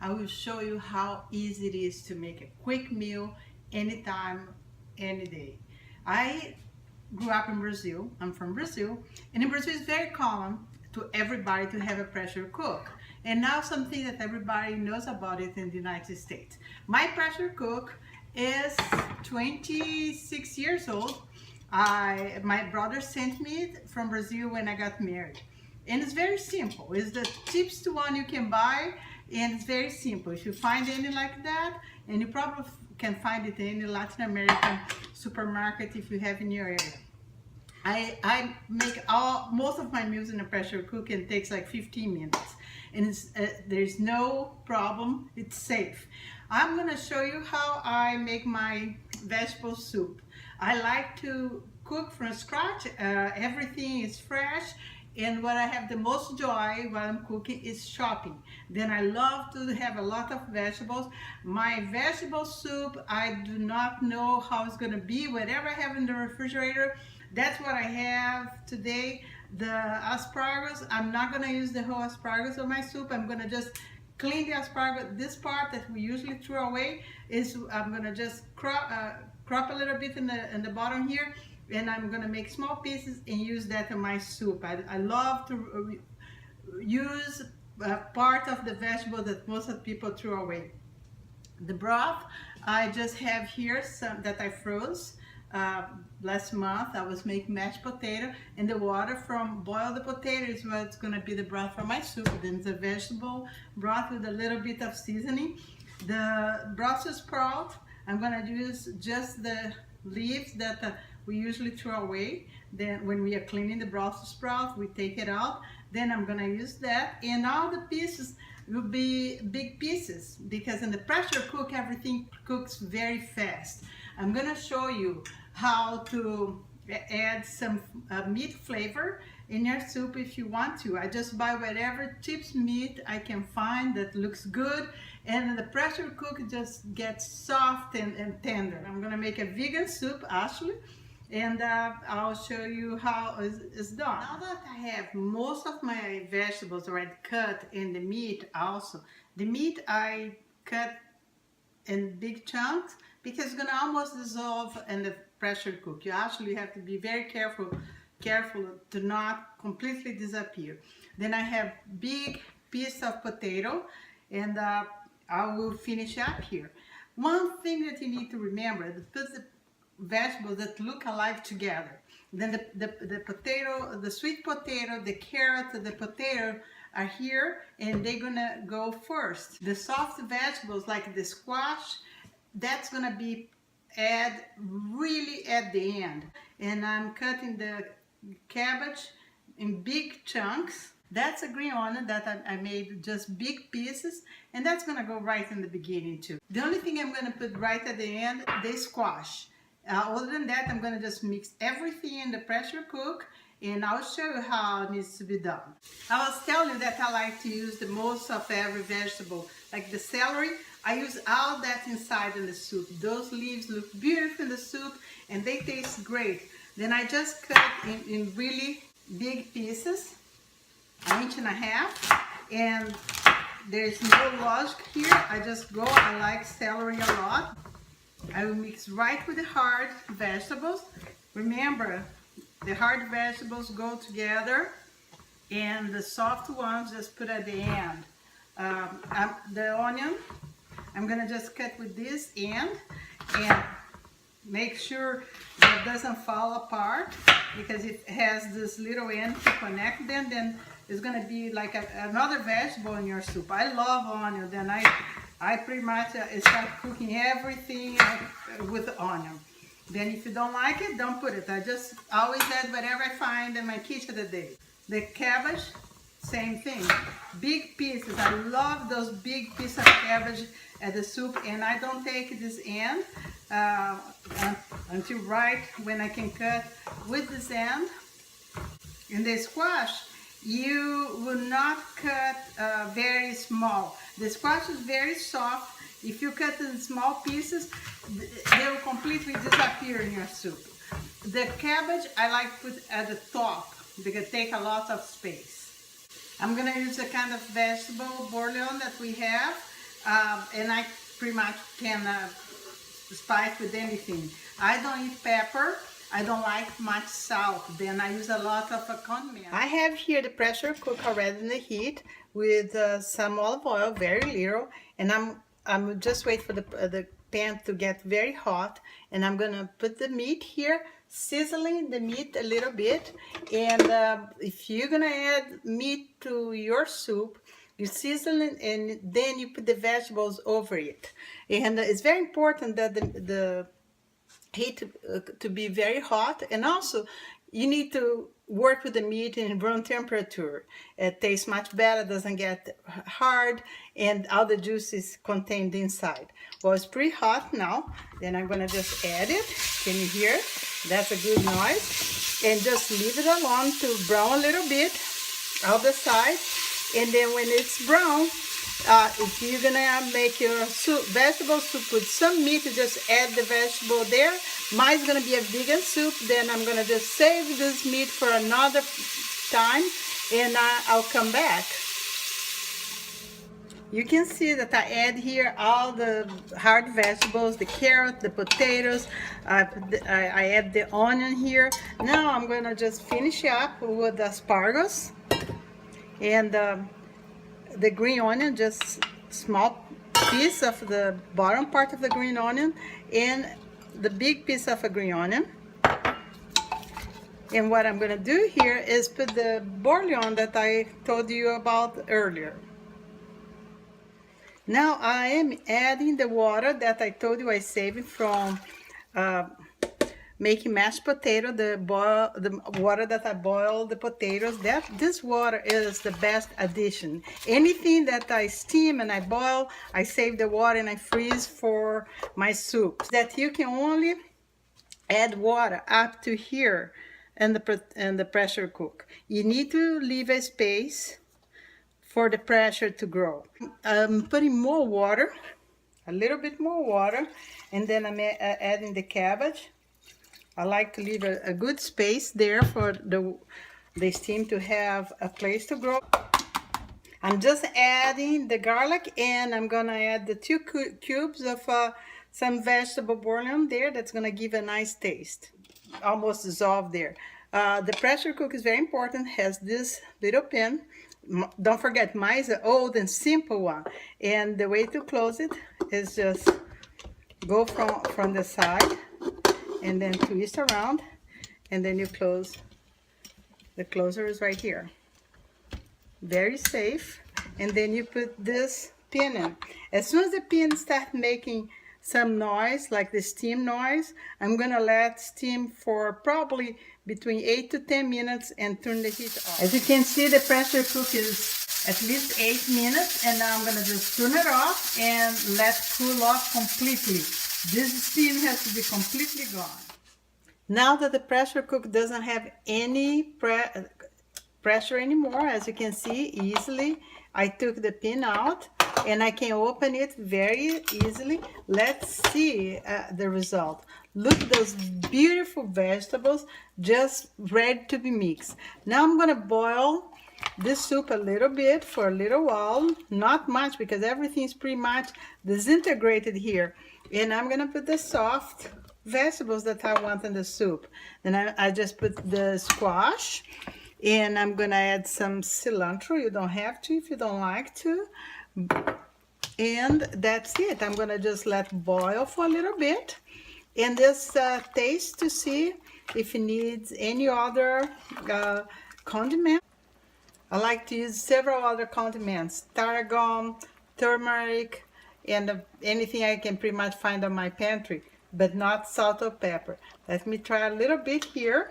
I will show you how easy it is to make a quick meal anytime, any day. I grew up in Brazil. I'm from Brazil, and in Brazil it's very common to everybody to have a pressure cook. And now something that everybody knows about it in the United States. My pressure cook is 26 years old. My brother sent me it from Brazil when I got married. And it's very simple. It's the cheapest one you can buy, and it's very simple. If you find any like that, and you probably can find it in any Latin American supermarket if you have in your area. I make most of my meals in a pressure cooker, and it takes like 15 minutes, and there's no problem. It's safe. I'm gonna show you how I make my vegetable soup. I like to cook from scratch. Everything is fresh, and what I have the most joy while I'm cooking is shopping. Then I love to have a lot of vegetables. My vegetable soup, I do not know how it's gonna be. Whatever I have in the refrigerator, that's what I have today. The asparagus, I'm not gonna use the whole asparagus of my soup. I'm gonna just clean the asparagus. This part that we usually throw away is I'm gonna just crop a little bit in the bottom here, and I'm gonna make small pieces and use that in my soup. I love to use part of the vegetable that most of the people throw away. The broth, I just have here some that I froze. Last month I was making mashed potato, and the water from boiled potato is what's going to be the broth for my soup. Then the vegetable broth with a little bit of seasoning. The Brussels sprout, I'm going to use just the leaves that we usually throw away. Then when we are cleaning the Brussels sprout, we take it out. Then I'm going to use that, and all the pieces will be big pieces, because in the pressure cook everything cooks very fast. I'm gonna show you how to add some meat flavor in your soup if you want to. I just buy whatever cheap meat I can find that looks good, and the pressure cook just gets soft and tender. I'm gonna make a vegan soup actually, and I'll show you how it's done. Now that I have most of my vegetables already cut, and the meat also, the meat I cut in big chunks because it's gonna almost dissolve in the pressure cook. You actually have to be very careful to not completely disappear. Then I have big piece of potato, and I will finish up here. One thing that you need to remember is put the vegetables that look alike together. Then the potato, the sweet potato, the carrot, the potato are here, and they're gonna go first. The soft vegetables like the squash, that's gonna be add really at the end. And I'm cutting the cabbage in big chunks. That's a green onion that I made just big pieces, and that's gonna go right in the beginning too. The only thing I'm gonna put right at the end, the squash. Other than that, I'm gonna just mix everything in the pressure cook, and I'll show you how it needs to be done. I was telling you that I like to use the most of every vegetable. Like the celery, I use all that inside in the soup. Those leaves look beautiful in the soup, and they taste great. Then I just cut in really big pieces, 1.5 inches, and there's no logic here. I like celery a lot. I will mix right with the hard vegetables. Remember, the hard vegetables go together, and the soft ones just put at the end. The onion, I'm gonna just cut with this end, and make sure that doesn't fall apart, because it has this little end to connect them. Then it's gonna be like another vegetable in your soup. I love onion. Then I pretty much start cooking everything with onion. Then if you don't like it, don't put it. I just always add whatever I find in my kitchen today. The cabbage, same thing. Big pieces. I love those big pieces of cabbage at the soup, and I don't take this end until right when I can cut with this end. In the squash, you will not cut very small. The squash is very soft. If you cut in small pieces, they will completely disappear in your soup. The cabbage, I like to put at the top because it takes a lot of space. I'm gonna use the kind of vegetable bouillon that we have. and I pretty much can spice with anything. I don't eat pepper. I don't like much salt. Then I use a lot of condiment. I have here the pressure cook already in the heat with some olive oil, very little, and I'm just wait for the pan to get very hot, and I'm gonna put the meat here, sizzling the meat a little bit. And if you're gonna add meat to your soup, you season it and then you put the vegetables over it. And it's very important that the heat to be very hot, and also you need to work with the meat in room temperature. It tastes much better, doesn't get hard, and all the juice is contained inside. Well, it's pretty hot now. Then I'm gonna just add it. Can you hear? That's a good noise. And just leave it alone to brown a little bit on the side. And then when it's brown, if you're gonna make your soup, vegetable soup with some meat, you just add the vegetable there. Mine's gonna be a vegan soup. Then I'm gonna just save this meat for another time, and I'll come back. You can see that I add here all the hard vegetables, the carrot, the potatoes. I add the onion here. Now I'm gonna just finish up with the asparagus and the green onion, just small piece of the bottom part of the green onion and the big piece of a green onion. And what I'm gonna do here is put the bouillon that I told you about earlier. Now I am adding the water that I told you I saved from making mashed potato, the water that I boiled the potatoes. This water is the best addition. Anything that I steam and I boil, I save the water and I freeze for my soup. That you can only add water up to here in the pressure cook. You need to leave a space for the pressure to grow. I'm putting more water, a little bit more water, and then I'm adding the cabbage. I like to leave a good space there for the steam to have a place to grow. I'm just adding the garlic, and I'm gonna add the 2 cubes of some vegetable bouillon there. That's gonna give a nice taste, almost dissolved there. The pressure cook is very important, has this little pin. Don't forget, mine is an old and simple one, and the way to close it is just go from the side and then twist around, and then you close. The closer is right here. Very safe. And then you put this pin in. As soon as the pin starts making some noise, like the steam noise, I'm gonna let steam for probably between 8 to 10 minutes and turn the heat off. As you can see, the pressure cook is at least 8 minutes, and now I'm gonna just turn it off and let cool off completely. This steam has to be completely gone. Now that the pressure cook doesn't have any pressure anymore, as you can see easily, I took the pin out and I can open it very easily. Let's see the result. Look at those beautiful vegetables just ready to be mixed. Now I'm gonna boil this soup a little bit for a little while, not much because everything's pretty much disintegrated here. And I'm gonna put the soft vegetables that I want in the soup. Then I just put the squash, and I'm gonna add some cilantro. You don't have to if you don't like to. And that's it. I'm gonna just let boil for a little bit and just taste to see if it needs any other condiment. I like to use several other condiments: tarragon, turmeric, and anything I can pretty much find on my pantry, but not salt or pepper. Let me try a little bit here.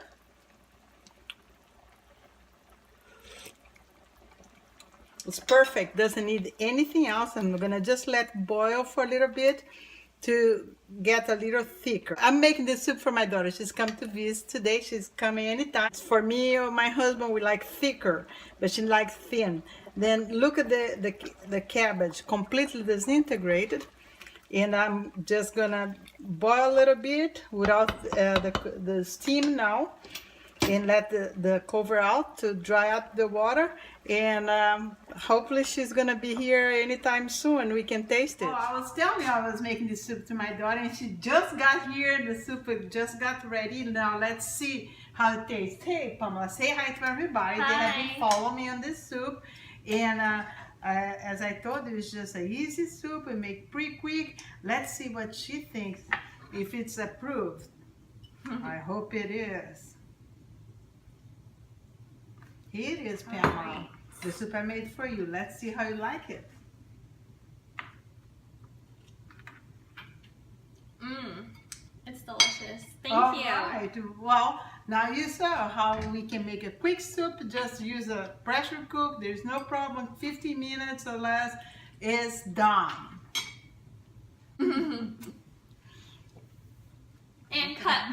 It's perfect, doesn't need anything else. I'm gonna just let boil for a little bit to get a little thicker. I'm making this soup for my daughter. She's come to visit today. She's coming anytime. For me or my husband, we like thicker, but she likes thin. Then look at the cabbage, completely disintegrated. And I'm just gonna boil a little bit without the steam now, and let the cover out to dry out the water. And hopefully she's gonna be here anytime soon. We can taste it. Oh, I was telling you I was making the soup to my daughter, and she just got here. The soup just got ready. Now let's see how it tastes. Hey, Pamela, say hi to everybody. Hi. They have been following me on this soup, and as I told you, it's just an easy soup and make pretty quick. Let's see what she thinks, if it's approved. I hope it is. Here it is, Pamela. Right. The soup I made for you. Let's see how you like it. It's delicious. Thank All you. right. Well, now you saw how we can make a quick soup. Just use a pressure cook. There's no problem. 50 minutes or less is done. And cut